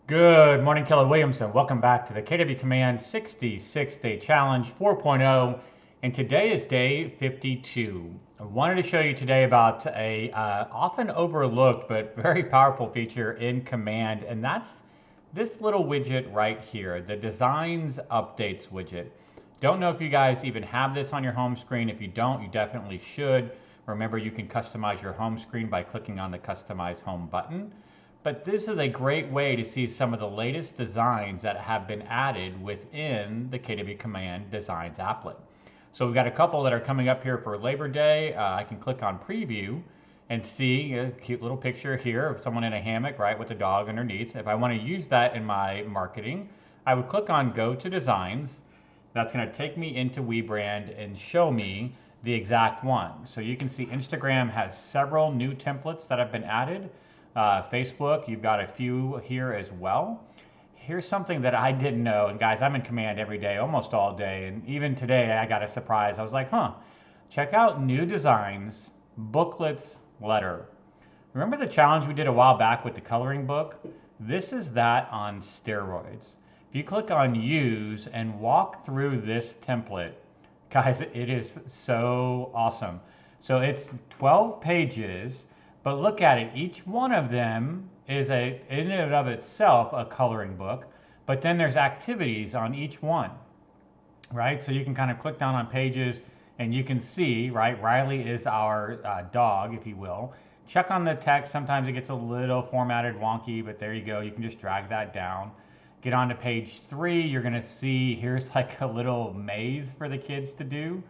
Good morning, Keller Williams, and welcome back to the KW Command 66-Day Challenge 4.0. And today is day 52. I wanted to show you today about a often overlooked but very powerful feature in Command, and that's this little widget right here, the Designs Updates widget. Don't know if you guys even have this on your home screen. If you don't, you definitely should. Remember, you can customize your home screen by clicking on the Customize Home button. But this is a great way to see some of the latest designs that have been added within the KW Command Designs applet. So we've got a couple that are coming up here for Labor Day. I can click on Preview and see a cute little picture here of someone in a hammock, right, with a dog underneath. If I want to use that in my marketing, I would click on Go to Designs. That's going to take me into WeBrand and show me the exact one. So you can see Instagram has several new templates that have been added. Facebook, you've got a few here as well. Here's something that I didn't know, and guys, I'm in Command every day, almost all day, and even today I got a surprise. I was like, check out New Designs, Booklets, Letter. Remember the challenge we did a while back with the coloring book? This is that on steroids. If you click on Use and walk through this template, guys, it is so awesome. So it's 12 pages. But look at it, each one of them is in and of itself a coloring book, but then there's activities on each one, right? So you can kind of click down on pages and you can see, right, Riley is our dog, if you will. Check on the text, sometimes it gets a little formatted wonky, but there you go, you can just drag that down. Get on to page 3, you're gonna see here's like a little maze for the kids to do,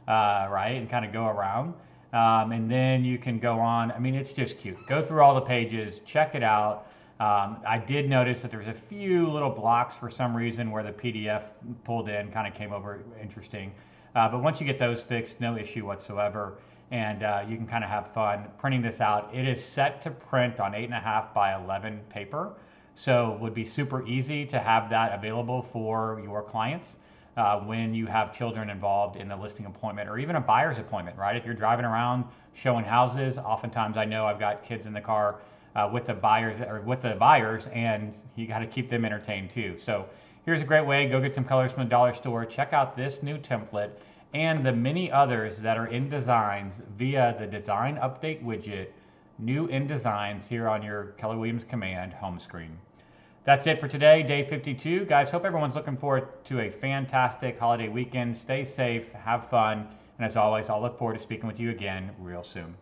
right, and kind of go around. And then you can go on. I mean, it's just cute. Go through all the pages, check it out. I did notice that there's a few little blocks for some reason where the PDF pulled in kind of came over interesting. But once you get those fixed, no issue whatsoever. And you can kind of have fun printing this out. It is set to print on 8.5 by 11 paper. So it would be super easy to have that available for your clients. When you have children involved in the listing appointment or even a buyer's appointment, right? If you're driving around showing houses, oftentimes I know I've got kids in the car with the buyers and you got to keep them entertained too. So here's a great way, go get some colors from the dollar store, check out this new template and the many others that are in Designs via the Design Update widget, new in Designs here on your Keller Williams Command home screen. That's it for today, day 52. Guys, hope everyone's looking forward to a fantastic holiday weekend. Stay safe, have fun, and as always, I'll look forward to speaking with you again real soon.